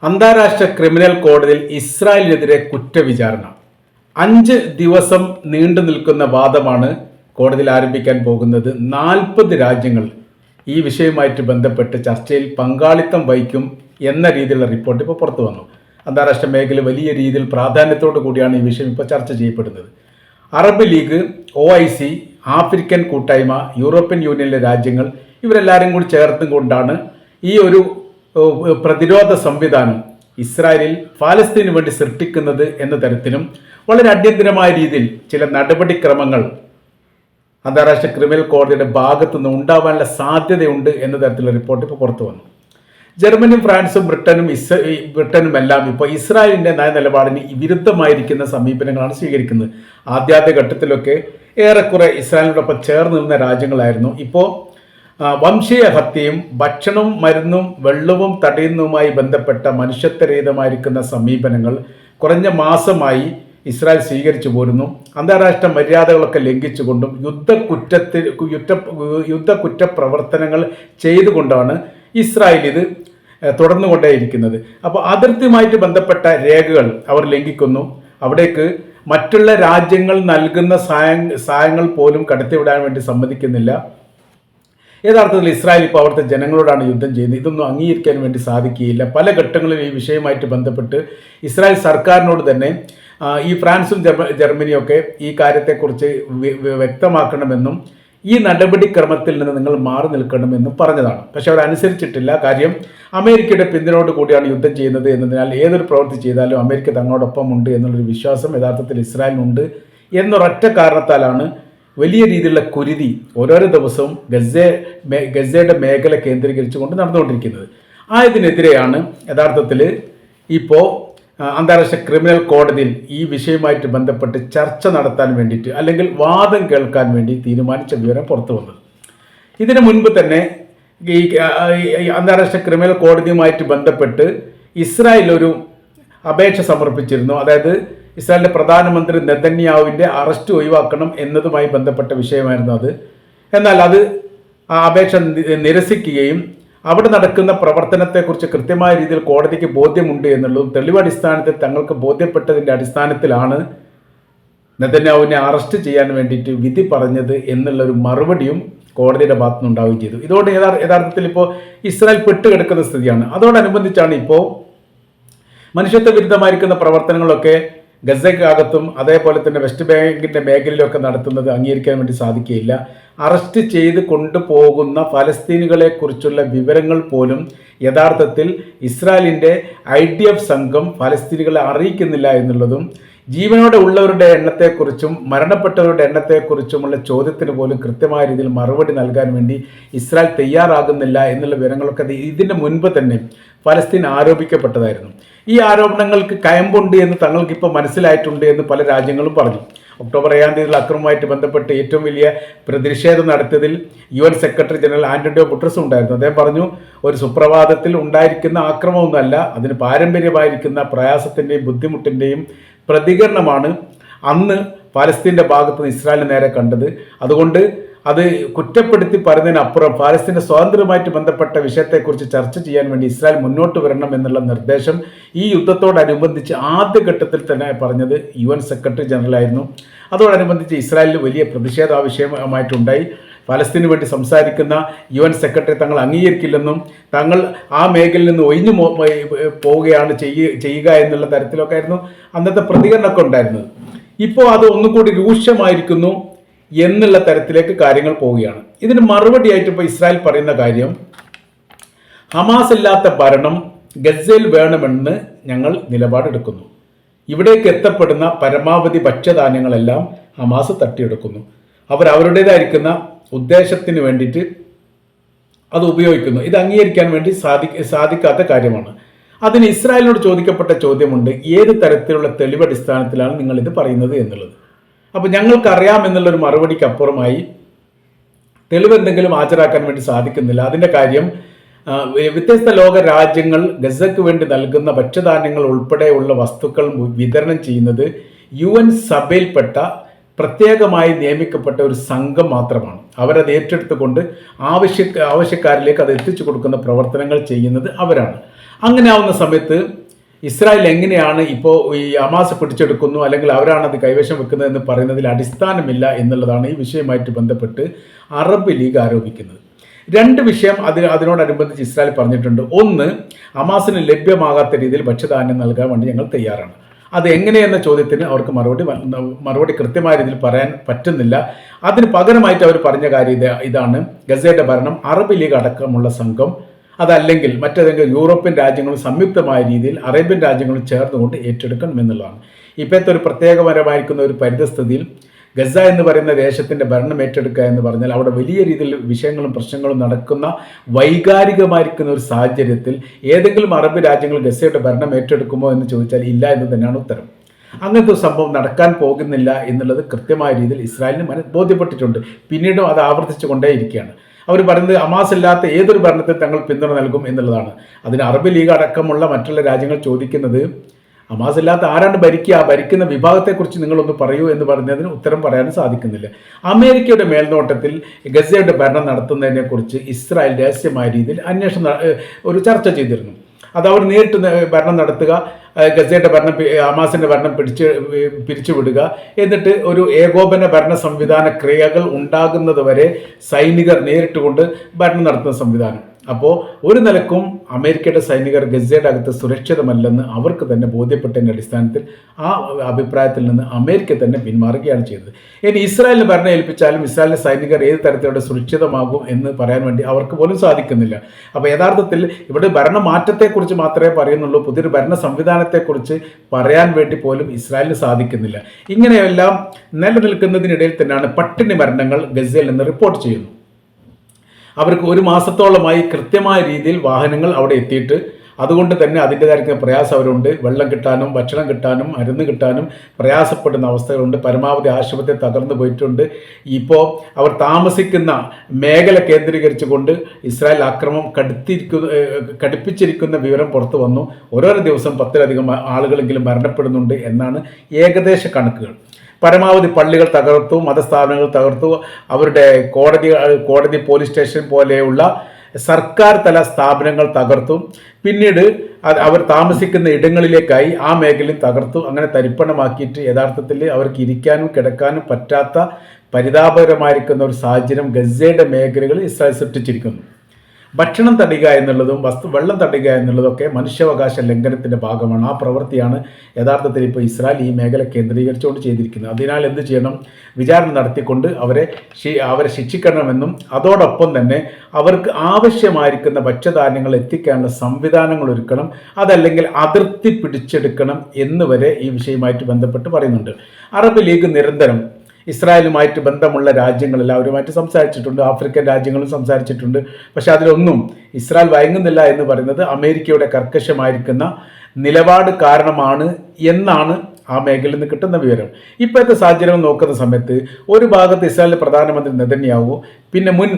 അന്താരാഷ്ട്ര ക്രിമിനൽ കോടതിയിൽ ഇസ്രായേലിനെതിരെ കുറ്റവിചാരണ. 5 ദിവസം നീണ്ടു നിൽക്കുന്ന വാദമാണ് കോടതിയിൽ ആരംഭിക്കാൻ പോകുന്നത്. 40 രാജ്യങ്ങൾ ഈ വിഷയവുമായിട്ട് ബന്ധപ്പെട്ട് ചർച്ചയിൽ പങ്കാളിത്തം വഹിക്കും എന്ന രീതിയിലുള്ള റിപ്പോർട്ട് ഇപ്പോൾ പുറത്തു വന്നു. അന്താരാഷ്ട്ര മേഖല വലിയ രീതിയിൽ പ്രാധാന്യത്തോടു കൂടിയാണ് ഈ വിഷയം ഇപ്പോൾ ചർച്ച ചെയ്യപ്പെടുന്നത്. അറബ് ലീഗ്, OIC, ആഫ്രിക്കൻ കൂട്ടായ്മ, യൂറോപ്യൻ യൂണിയനിലെ രാജ്യങ്ങൾ ഇവരെല്ലാവരും കൂടി ചേർത്തും കൊണ്ടാണ് ഈ ഒരു പ്രതിരോധ സംവിധാനം ഇസ്രായേലിൽ ഫലസ്തീനു വേണ്ടി സൃഷ്ടിക്കുന്നത് എന്ന തരത്തിലും വളരെ അടിയന്തരമായ രീതിയിൽ ചില നടപടിക്രമങ്ങൾ അന്താരാഷ്ട്ര ക്രിമിനൽ കോടതിയുടെ ഭാഗത്തു നിന്ന് ഉണ്ടാവാനുള്ള സാധ്യതയുണ്ട് എന്ന തരത്തിലുള്ള റിപ്പോർട്ട് ഇപ്പോൾ പുറത്തു വന്നു. ജർമ്മനിയും ഫ്രാൻസും ബ്രിട്ടനും എല്ലാം ഇപ്പോൾ ഇസ്രായേലിൻ്റെ നയനിലപാടിന് വിരുദ്ധമായിരിക്കുന്ന സമീപനങ്ങളാണ് സ്വീകരിക്കുന്നത്. ആദ്യ ഘട്ടത്തിലൊക്കെ ഏറെക്കുറെ ഇസ്രായേലിനോടൊപ്പം ചേർന്ന് നിന്ന രാജ്യങ്ങളായിരുന്നു. ഇപ്പോൾ വംശീയ ഹത്യയും ഭക്ഷണവും മരുന്നും വെള്ളവും തടയുന്നതുമായി ബന്ധപ്പെട്ട മനുഷ്യത്വരഹിതമായിരിക്കുന്ന സമീപനങ്ങൾ കുറഞ്ഞ മാസമായി ഇസ്രായേൽ സ്വീകരിച്ചു പോരുന്നു. അന്താരാഷ്ട്ര മര്യാദകളൊക്കെ ലംഘിച്ചുകൊണ്ടും യുദ്ധക്കുറ്റ പ്രവർത്തനങ്ങൾ ചെയ്തുകൊണ്ടാണ് ഇസ്രായേൽ ഇത് തുടർന്നുകൊണ്ടേയിരിക്കുന്നത്. അപ്പോൾ അതിർത്തിയുമായിട്ട് ബന്ധപ്പെട്ട രേഖകൾ അവർ ലംഘിക്കുന്നു. അവിടേക്ക് മറ്റുള്ള രാജ്യങ്ങൾ നൽകുന്ന സഹായങ്ങൾ പോലും കടത്തിവിടാൻ വേണ്ടി സമ്മതിക്കുന്നില്ല. യഥാർത്ഥത്തിൽ ഇസ്രായേൽ ഇപ്പോൾ അവിടുത്തെ ജനങ്ങളോടാണ് യുദ്ധം ചെയ്യുന്നത്. ഇതൊന്നും അംഗീകരിക്കാൻ വേണ്ടി സാധിക്കുകയില്ല. പല ഘട്ടങ്ങളിലും ഈ വിഷയവുമായിട്ട് ബന്ധപ്പെട്ട് ഇസ്രായേൽ സർക്കാരിനോട് തന്നെ ഈ ഫ്രാൻസും ജർമ്മനിയൊക്കെ ഈ കാര്യത്തെക്കുറിച്ച് വ്യക്തമാക്കണമെന്നും ഈ നടപടിക്രമത്തിൽ നിന്ന് നിങ്ങൾ മാറി നിൽക്കണമെന്നും പറഞ്ഞതാണ്. പക്ഷെ അവരനുസരിച്ചിട്ടില്ല. കാര്യം അമേരിക്കയുടെ പിന്തുണയോട് കൂടിയാണ് യുദ്ധം ചെയ്യുന്നത് എന്നതിനാൽ ഏതൊരു പ്രവൃത്തി ചെയ്താലും അമേരിക്ക തങ്ങളോടൊപ്പം ഉണ്ട് എന്നുള്ളൊരു വിശ്വാസം യഥാർത്ഥത്തിൽ ഇസ്രായേലിനുണ്ട് എന്നൊരൊറ്റ കാരണത്താലാണ് വലിയ രീതിയിലുള്ള കുരുതി ഓരോരോ ദിവസവും ഗസയുടെ മേഖല കേന്ദ്രീകരിച്ചുകൊണ്ട് നടന്നുകൊണ്ടിരിക്കുന്നത്. ആയതിനെതിരെയാണ് യഥാർത്ഥത്തിൽ ഇപ്പോൾ അന്താരാഷ്ട്ര ക്രിമിനൽ കോടതിയിൽ ഈ വിഷയവുമായിട്ട് ബന്ധപ്പെട്ട് ചർച്ച നടത്താൻ വേണ്ടിയിട്ട് അല്ലെങ്കിൽ വാദം കേൾക്കാൻ വേണ്ടി തീരുമാനിച്ച വിവരം പുറത്തു വന്നത്. ഇതിനു മുൻപ് തന്നെ ഈ അന്താരാഷ്ട്ര ക്രിമിനൽ കോടതിയുമായിട്ട് ബന്ധപ്പെട്ട് ഇസ്രായേൽ ഒരു അപേക്ഷ സമർപ്പിച്ചിരുന്നു. അതായത് ഇസ്രായേലിൻ്റെ പ്രധാനമന്ത്രി നെതന്യാഹുവിൻ്റെ അറസ്റ്റ് ഒഴിവാക്കണം എന്നതുമായി ബന്ധപ്പെട്ട വിഷയമായിരുന്നു അത്. എന്നാൽ അത് ആ അപേക്ഷ നിരസിക്കുകയും അവിടെ നടക്കുന്ന പ്രവർത്തനത്തെക്കുറിച്ച് കൃത്യമായ രീതിയിൽ കോടതിക്ക് ബോധ്യമുണ്ട് എന്നുള്ളതും തെളിവടിസ്ഥാനത്തിൽ തങ്ങൾക്ക് ബോധ്യപ്പെട്ടതിൻ്റെ അടിസ്ഥാനത്തിലാണ് നെതന്യാഹുവിനെ അറസ്റ്റ് ചെയ്യാൻ വേണ്ടിയിട്ട് വിധി പറഞ്ഞത് എന്നുള്ളൊരു മറുപടിയും കോടതിയുടെ ഭാഗത്തുനിന്ന് ഉണ്ടാവുകയും ചെയ്തു. ഇതോടെ യഥാർത്ഥത്തിൽ ഇപ്പോൾ ഇസ്രായേൽ പെട്ടുകിടക്കുന്ന സ്ഥിതിയാണ്. അതോടനുബന്ധിച്ചാണ് ഇപ്പോൾ മനുഷ്യത്വ വിരുദ്ധമായിരിക്കുന്ന പ്രവർത്തനങ്ങളൊക്കെ ഗസയ്ക്കകത്തും അതേപോലെ തന്നെ വെസ്റ്റ് ബാങ്കിൻ്റെ മേഖലയിലൊക്കെ നടത്തുന്നത് അംഗീകരിക്കാൻ വേണ്ടി സാധിക്കുകയില്ല. അറസ്റ്റ് ചെയ്ത് കൊണ്ടുപോകുന്ന ഫലസ്തീനുകളെക്കുറിച്ചുള്ള വിവരങ്ങൾ പോലും യഥാർത്ഥത്തിൽ ഇസ്രായേലിൻ്റെ IDF സംഘം ഫലസ്തീനുകളെ അറിയിക്കുന്നില്ല എന്നുള്ളതും ജീവനോടെ ഉള്ളവരുടെ എണ്ണത്തെക്കുറിച്ചും മരണപ്പെട്ടവരുടെ എണ്ണത്തെക്കുറിച്ചുമുള്ള ചോദ്യത്തിന് പോലും കൃത്യമായ രീതിയിൽ മറുപടി നൽകാൻ വേണ്ടി ഇസ്രായേൽ തയ്യാറാകുന്നില്ല എന്നുള്ള വിവരങ്ങളൊക്കെ ഇതിന് മുൻപ് തന്നെ ഫലസ്തീൻ ആരോപിക്കപ്പെട്ടതായിരുന്നു. ഈ ആരോപണങ്ങൾക്ക് കയമ്പുണ്ട് എന്ന് തങ്ങൾക്കിപ്പോൾ മനസ്സിലായിട്ടുണ്ട് എന്ന് പല രാജ്യങ്ങളും പറഞ്ഞു. ഒക്ടോബർ 7 തീയതിയിലുള്ള അക്രമവുമായിട്ട് ബന്ധപ്പെട്ട് ഏറ്റവും വലിയ പ്രതിഷേധം നടത്തിയതിൽ UN secretary general Antonio Guterres ഉണ്ടായിരുന്നു. അദ്ദേഹം പറഞ്ഞു, ഒരു സുപ്രഭാതത്തിൽ ഉണ്ടായിരിക്കുന്ന ആക്രമമൊന്നുമല്ല, അതിന് പാരമ്പര്യമായിരിക്കുന്ന പ്രയാസത്തിൻ്റെയും ബുദ്ധിമുട്ടിൻ്റെയും പ്രതികരണമാണ് അന്ന് ഫലസ്തീൻ്റെ ഭാഗത്ത് നിന്ന് ഇസ്രായേലിന് നേരെ കണ്ടത്. അതുകൊണ്ട് അത് കുറ്റപ്പെടുത്തി പറയുന്നതിനപ്പുറം ഫലസ്തീൻ്റെ സ്വാതന്ത്ര്യവുമായിട്ട് ബന്ധപ്പെട്ട വിഷയത്തെക്കുറിച്ച് ചർച്ച ചെയ്യാൻ വേണ്ടി ഇസ്രായേൽ മുന്നോട്ട് വരണം എന്നുള്ള നിർദ്ദേശം ഈ യുദ്ധത്തോടനുബന്ധിച്ച് ആദ്യഘട്ടത്തിൽ തന്നെ പറഞ്ഞത് UN സെക്രട്ടറി ജനറലായിരുന്നു. അതോടനുബന്ധിച്ച് ഇസ്രായേലിൽ വലിയ പ്രതിഷേധ ആവശ്യമായിട്ടുണ്ടായി. ഫലസ്തീനു വേണ്ടി സംസാരിക്കുന്ന UN സെക്രട്ടറി തങ്ങൾ അംഗീകരിക്കില്ലെന്നും തങ്ങൾ ആ മേഖലയിൽ നിന്ന് ഒഴിഞ്ഞു പോവുകയാണ് ചെയ്യുക എന്നുള്ള തരത്തിലൊക്കെ ആയിരുന്നു അന്നത്തെ പ്രതികരണമൊക്കെ ഉണ്ടായിരുന്നത്. ഇപ്പോൾ അത് ഒന്നുകൂടി രൂക്ഷമായിരിക്കുന്നു എന്നുള്ള തരത്തിലേക്ക് കാര്യങ്ങൾ പോവുകയാണ്. ഇതിന് മറുപടിയായിട്ട് ഇപ്പോൾ ഇസ്രായേൽ പറയുന്ന കാര്യം, ഹമാസ് ഇല്ലാത്ത ഭരണം ഗസയിൽ വേണമെന്ന് ഞങ്ങൾ നിലപാടെടുക്കുന്നു. ഇവിടേക്ക് എത്തപ്പെടുന്ന പരമാവധി ഭക്ഷ്യധാന്യങ്ങളെല്ലാം ഹമാസ് തട്ടിയെടുക്കുന്നു. അവരുടേതായിരിക്കുന്ന ഉദ്ദേശത്തിന് വേണ്ടിയിട്ട് അത് ഉപയോഗിക്കുന്നു. ഇത് അംഗീകരിക്കാൻ വേണ്ടി സാധിക്കാത്ത കാര്യമാണ്. അതിന് ഇസ്രായേലിനോട് ചോദിക്കപ്പെട്ട ചോദ്യമുണ്ട്, ഏത് തരത്തിലുള്ള തെളിവടിസ്ഥാനത്തിലാണ് നിങ്ങളിത് പറയുന്നത് എന്നുള്ളത്. അപ്പോൾ ഞങ്ങൾക്കറിയാം എന്നുള്ളൊരു മറുപടിക്ക് അപ്പുറമായി തെളിവെന്തെങ്കിലും ഹാജരാക്കാൻ വേണ്ടി സാധിക്കുന്നില്ല. അതിൻ്റെ കാര്യം, വ്യത്യസ്ത ലോക രാജ്യങ്ങൾ ഗസയ്ക്ക് വേണ്ടി നൽകുന്ന ഭക്ഷ്യധാന്യങ്ങൾ ഉൾപ്പെടെയുള്ള വസ്തുക്കൾ വിതരണം ചെയ്യുന്നത് UN സഭയിൽപ്പെട്ട പ്രത്യേകമായി നിയമിക്കപ്പെട്ട ഒരു സംഘം മാത്രമാണ്. അവരത് ഏറ്റെടുത്തുകൊണ്ട് ആവശ്യക്കാരിലേക്ക് അത് എത്തിച്ചു കൊടുക്കുന്ന പ്രവർത്തനങ്ങൾ ചെയ്യുന്നത് അവരാണ്. അങ്ങനെ ആവുന്ന സമയത്ത് ഇസ്രായേൽ എങ്ങനെയാണ് ഇപ്പോൾ ഈ ഹമാസ് പിടിച്ചെടുക്കുന്നു അല്ലെങ്കിൽ അവരാണ് അത് കൈവശം വെക്കുന്നതെന്ന് പറയുന്നതിൽ അടിസ്ഥാനമില്ല എന്നുള്ളതാണ് ഈ വിഷയവുമായിട്ട് ബന്ധപ്പെട്ട് അറബ് ലീഗ് ആരോപിക്കുന്നത്. രണ്ട് വിഷയം അതിനോടനുബന്ധിച്ച് ഇസ്രായേൽ പറഞ്ഞിട്ടുണ്ട്. ഒന്ന്, ഹമാസിന് ലഭ്യമാകാത്ത രീതിയിൽ ഭക്ഷ്യധാന്യം നൽകാൻ വേണ്ടി ഞങ്ങൾ തയ്യാറാണ്. അത് എങ്ങനെയെന്ന ചോദ്യത്തിന് അവർക്ക് മറുപടി കൃത്യമായ രീതിയിൽ പറയാൻ പറ്റുന്നില്ല. അതിന് പകരമായിട്ട് അവർ പറഞ്ഞ കാര്യം ഇതാണ്: ഗസയുടെ ഭരണം അറബ് ലീഗ് അടക്കമുള്ള സംഘം, അതല്ലെങ്കിൽ മറ്റേതെങ്കിലും യൂറോപ്യൻ രാജ്യങ്ങളും സംയുക്തമായ രീതിയിൽ അറേബ്യൻ രാജ്യങ്ങളും ചേർന്നുകൊണ്ട് ഏറ്റെടുക്കണം എന്നുള്ളതാണ്. ഇപ്പോഴത്തെ ഒരു പ്രത്യേകപരമായിരിക്കുന്ന ഒരു പരിതസ്ഥിതിയിൽ ഗസ എന്ന് പറയുന്ന ദേശത്തിൻ്റെ ഭരണം ഏറ്റെടുക്കുക എന്ന് പറഞ്ഞാൽ അവിടെ വലിയ രീതിയിൽ വിഷയങ്ങളും പ്രശ്നങ്ങളും നടക്കുന്ന വൈകാരികമായിരിക്കുന്ന ഒരു സാഹചര്യത്തിൽ ഏതെങ്കിലും അറബ് രാജ്യങ്ങൾ ഗസയുടെ ഭരണം ഏറ്റെടുക്കുമോ എന്ന് ചോദിച്ചാൽ ഇല്ല എന്ന് തന്നെയാണ് ഉത്തരം. അങ്ങനത്തെ ഒരു സംഭവം നടക്കാൻ പോകുന്നില്ല എന്നുള്ളത് കൃത്യമായ രീതിയിൽ ഇസ്രായേലിന് ബോധ്യപ്പെട്ടിട്ടുണ്ട്. പിന്നീടും അത് ആവർത്തിച്ചു കൊണ്ടേയിരിക്കുകയാണ്. അവർ പറയുന്നത് ഹമാസ് ഇല്ലാത്ത ഏതൊരു ഭരണത്തിൽ തങ്ങൾ പിന്തുണ നൽകും എന്നുള്ളതാണ്. അതിന് അറബ് ലീഗ് അടക്കമുള്ള മറ്റുള്ള രാജ്യങ്ങൾ ചോദിക്കുന്നത് ഹമാസ് ഇല്ലാത്ത ആരാണ് ഭരിക്കുക, ഭരിക്കുന്ന വിഭാഗത്തെക്കുറിച്ച് നിങ്ങളൊന്ന് പറയൂ എന്ന് പറഞ്ഞതിന് ഉത്തരം പറയാനും സാധിക്കുന്നില്ല. അമേരിക്കയുടെ മേൽനോട്ടത്തിൽ ഗസയുടെ ഭരണം നടത്തുന്നതിനെക്കുറിച്ച് ഇസ്രായേൽ രഹസ്യമായ രീതിയിൽ ഒരു ചർച്ച ചെയ്തിരുന്നു. അത് അവർ നേരിട്ട് ഭരണം നടത്തുക, ഗസയുടെ ഭരണം ഹമാസിൻ്റെ ഭരണം പിരിച്ചുവിടുക, എന്നിട്ട് ഒരു ഏകോപന ഭരണ സംവിധാന ക്രിയകൾ ഉണ്ടാകുന്നത് വരെ സൈനികർ നേരിട്ട് കൊണ്ട് ഭരണം നടത്തുന്ന സംവിധാനം. അപ്പോൾ ഒരു നിലക്കും അമേരിക്കയുടെ സൈനികർ ഗസയുടെ അകത്ത് സുരക്ഷിതമല്ലെന്ന് അവർക്ക് തന്നെ ബോധ്യപ്പെട്ടതിൻ്റെ അടിസ്ഥാനത്തിൽ ആ അഭിപ്രായത്തിൽ നിന്ന് അമേരിക്ക തന്നെ പിന്മാറുകയാണ് ചെയ്തത്. ഇനി ഇസ്രായേലിന് ഭരണം ഏൽപ്പിച്ചാലും ഇസ്രായേലിലെ സൈനികർ ഏത് തരത്തിലൂടെ സുരക്ഷിതമാകും എന്ന് പറയാൻ വേണ്ടി അവർക്ക് പോലും സാധിക്കുന്നില്ല. അപ്പോൾ യഥാർത്ഥത്തിൽ ഇവിടെ ഭരണമാറ്റത്തെക്കുറിച്ച് മാത്രമേ പറയുന്നുള്ളൂ, പുതിയൊരു ഭരണ സംവിധാനത്തെക്കുറിച്ച് പറയാൻ വേണ്ടി പോലും ഇസ്രായേലിന് സാധിക്കുന്നില്ല. ഇങ്ങനെയെല്ലാം നിലനിൽക്കുന്നതിനിടയിൽ തന്നെയാണ് പട്ടിണി മരണങ്ങൾ ഗസയിൽ നിന്ന് റിപ്പോർട്ട് ചെയ്യുന്നു. അവർക്ക് ഒരു മാസത്തോളമായി കൃത്യമായ രീതിയിൽ വാഹനങ്ങൾ അവിടെ എത്തിയിട്ട് അതുകൊണ്ട് തന്നെ അതിൻ്റെതായിരിക്കുന്ന പ്രയാസം അവരുണ്ട്. വെള്ളം കിട്ടാനും ഭക്ഷണം കിട്ടാനും മരുന്ന് കിട്ടാനും പ്രയാസപ്പെടുന്ന അവസ്ഥകളുണ്ട്. പരമാവധി ആശുപത്രി തകർന്നു പോയിട്ടുണ്ട്. ഇപ്പോൾ അവർ താമസിക്കുന്ന മേഖല കേന്ദ്രീകരിച്ചുകൊണ്ട് ഇസ്രായേൽ ആക്രമണം കടുപ്പിച്ചിരിക്കുന്ന വിവരം പുറത്തു വന്നു. ഓരോരോ ദിവസം 10-ലധികം ആളുകളെങ്കിലും മരണപ്പെടുന്നുണ്ട് എന്നാണ് ഏകദേശ കണക്കുകൾ. പരമാവധി പള്ളികൾ തകർത്തു, മതസ്ഥാപനങ്ങൾ തകർത്തു, അവരുടെ കോടതി പോലീസ് സ്റ്റേഷൻ പോലെയുള്ള സർക്കാർ തല സ്ഥാപനങ്ങൾ തകർത്തു. പിന്നീട് അവർ താമസിക്കുന്ന ഇടങ്ങളിലേക്കായി ആ മേഖലയിൽ തകർത്തു. അങ്ങനെ തരിപ്പണമാക്കിയിട്ട് യഥാർത്ഥത്തിൽ അവർക്ക് ഇരിക്കാനും കിടക്കാനും പറ്റാത്ത പരിതാപകരമായിരിക്കുന്ന ഒരു സാഹചര്യം ഗസയുടെ മേഖലകളിൽ ഇസ്രായേൽ സൃഷ്ടിച്ചിരിക്കുന്നു. ഭക്ഷണം തടയുക എന്നുള്ളതും വെള്ളം തടയുക എന്നുള്ളതൊക്കെ മനുഷ്യാവകാശ ലംഘനത്തിൻ്റെ ഭാഗമാണ്. ആ പ്രവൃത്തിയാണ് യഥാർത്ഥത്തിൽ ഇപ്പോൾ ഇസ്രായേൽ ഈ മേഖല കേന്ദ്രീകരിച്ചുകൊണ്ട് ചെയ്തിരിക്കുന്നത്. അതിനാൽ എന്ത് ചെയ്യണം? വിചാരണ നടത്തിക്കൊണ്ട് അവരെ ശിക്ഷിക്കണമെന്നും അതോടൊപ്പം തന്നെ അവർക്ക് ആവശ്യമായിരിക്കുന്ന ഭക്ഷ്യധാന്യങ്ങൾ എത്തിക്കാനുള്ള സംവിധാനങ്ങൾ ഒരുക്കണം, അതല്ലെങ്കിൽ അതിർത്തി പിടിച്ചെടുക്കണം എന്നുവരെ ഈ വിഷയവുമായിട്ട് ബന്ധപ്പെട്ട് പറയുന്നുണ്ട്. അറബ് ലീഗ് നിരന്തരം ഇസ്രായേലുമായിട്ട് ബന്ധമുള്ള രാജ്യങ്ങളെല്ലാം അവരുമായിട്ട് സംസാരിച്ചിട്ടുണ്ട്, ആഫ്രിക്കൻ രാജ്യങ്ങളും സംസാരിച്ചിട്ടുണ്ട്. പക്ഷെ അതിലൊന്നും ഇസ്രായേൽ വഴങ്ങുന്നില്ല എന്ന് പറയുന്നത് അമേരിക്കയുടെ കർക്കശമായിരിക്കുന്ന നിലപാട് കാരണമാണ് എന്നാണ് ആ മേഖലയിൽ നിന്ന് കിട്ടുന്ന വിവരം. ഇപ്പോഴത്തെ സാഹചര്യം നോക്കുന്ന സമയത്ത് ഒരു ഭാഗത്ത് ഇസ്രായേലിലെ പ്രധാനമന്ത്രി നെതന്യാഹു, പിന്നെ മുൻ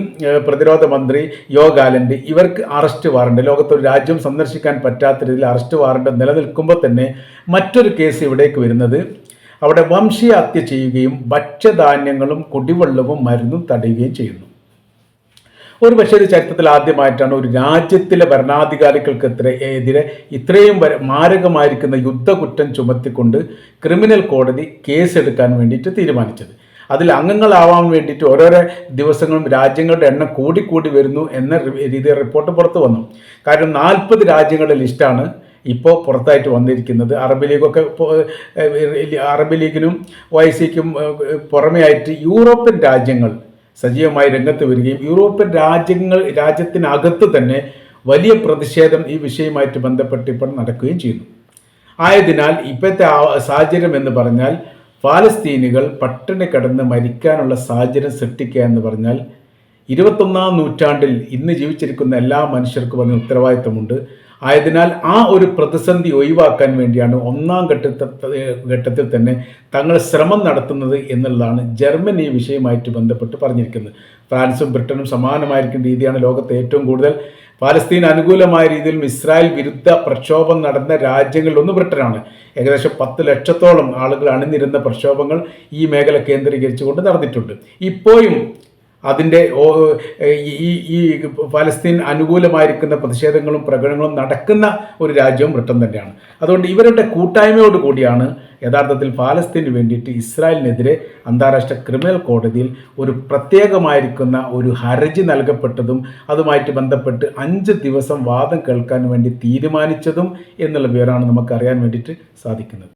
പ്രതിരോധ മന്ത്രി യോവ് ഗാലന്റ്, ഇവർക്ക് അറസ്റ്റ് വാറണ്ട്, ലോകത്തൊരു രാജ്യം സന്ദർശിക്കാൻ പറ്റാത്ത രീതിയിൽ അറസ്റ്റ് വാറണ്ട് നിലനിൽക്കുമ്പോൾ തന്നെ മറ്റൊരു കേസ് ഇവിടേക്ക് വരുന്നത് അവിടെ വംശീയ ഹത്യ ചെയ്യുകയും ഭക്ഷ്യധാന്യങ്ങളും കുടിവെള്ളവും മരുന്നും തടയുകയും ചെയ്യുന്നു. ഒരു പക്ഷേ ഒരു ചരിത്രത്തിൽ ആദ്യമായിട്ടാണ് ഒരു രാജ്യത്തിലെ ഭരണാധികാരികൾക്കെതിരെ ഇത്രയും മാരകമായിരിക്കുന്ന യുദ്ധകുറ്റം ചുമത്തിക്കൊണ്ട് ക്രിമിനൽ കോടതി കേസെടുക്കാൻ വേണ്ടിയിട്ട് തീരുമാനിച്ചത്. അതിൽ അംഗങ്ങളാവാൻ വേണ്ടിയിട്ട് ഓരോരോ ദിവസങ്ങളും രാജ്യങ്ങളുടെ എണ്ണം കൂടിക്കൂടി വരുന്നു എന്ന രീതിയിൽ റിപ്പോർട്ട് പുറത്തു വന്നു. കാരണം 40 രാജ്യങ്ങളുടെ ലിസ്റ്റാണ് ഇപ്പോൾ പുറത്തായിട്ട് വന്നിരിക്കുന്നത്. അറബ് ലീഗിനും OICക്കും പുറമെ ആയിട്ട് യൂറോപ്യൻ രാജ്യങ്ങൾ സജീവമായി രംഗത്ത് വരികയും യൂറോപ്യൻ രാജ്യത്തിനകത്ത് തന്നെ വലിയ പ്രതിഷേധം ഈ വിഷയവുമായിട്ട് ബന്ധപ്പെട്ട് ഇപ്പോൾ നടക്കുകയും ചെയ്യുന്നു. ആയതിനാൽ ഇപ്പോഴത്തെ സാഹചര്യം എന്ന് പറഞ്ഞാൽ ഫലസ്തീനികൾ പട്ടിണി കിടന്ന് മരിക്കാനുള്ള സാഹചര്യം സൃഷ്ടിക്കുക എന്ന് പറഞ്ഞാൽ 21-ാം നൂറ്റാണ്ടിൽ ഇന്ന് ജീവിച്ചിരിക്കുന്ന എല്ലാ മനുഷ്യർക്കും അതിന് ഉത്തരവാദിത്തമുണ്ട്. ആയതിനാൽ ആ ഒരു പ്രതിസന്ധി ഒഴിവാക്കാൻ വേണ്ടിയാണ് ഒന്നാം ഘട്ടത്തിൽ തന്നെ തങ്ങൾ ശ്രമം നടത്തുന്നത് എന്നുള്ളതാണ് ജർമ്മനി ഈ വിഷയവുമായിട്ട് ബന്ധപ്പെട്ട് പറഞ്ഞിരിക്കുന്നത്. ഫ്രാൻസും ബ്രിട്ടനും സമാനമായിരിക്കുന്ന രീതിയാണ് ലോകത്തെ ഏറ്റവും കൂടുതൽ പാലസ്തീൻ അനുകൂലമായ രീതിയിലും ഇസ്രായേൽ വിരുദ്ധ പ്രക്ഷോഭം നടന്ന രാജ്യങ്ങളിലൊന്ന് ബ്രിട്ടനാണ്. ഏകദേശം 10 ലക്ഷത്തോളം ആളുകൾ അണിനിരുന്ന പ്രക്ഷോഭങ്ങൾ ഈ മേഖല കേന്ദ്രീകരിച്ചുകൊണ്ട് നടന്നിട്ടുണ്ട്. ഇപ്പോഴും അതിൻ്റെ ഈ ഫലസ്തീൻ അനുകൂലമായിരിക്കുന്ന പ്രതിഷേധങ്ങളും പ്രകടനങ്ങളും നടക്കുന്ന ഒരു രാജ്യവും ബ്രിട്ടൻ തന്നെയാണ്. അതുകൊണ്ട് ഇവരുടെ കൂട്ടായ്മയോട് കൂടിയാണ് യഥാർത്ഥത്തിൽ ഫലസ്തീന് വേണ്ടിയിട്ട് ഇസ്രായേലിനെതിരെ അന്താരാഷ്ട്ര ക്രിമിനൽ കോടതിയിൽ ഒരു പ്രത്യേകമായിരിക്കുന്ന ഒരു ഹർജി നൽകപ്പെട്ടതും അതുമായിട്ട് ബന്ധപ്പെട്ട് 5 ദിവസം വാദം കേൾക്കാൻ വേണ്ടി തീരുമാനിച്ചതും എന്നുള്ള വിവരമാണ് നമുക്കറിയാൻ വേണ്ടിയിട്ട് സാധിക്കുന്നത്.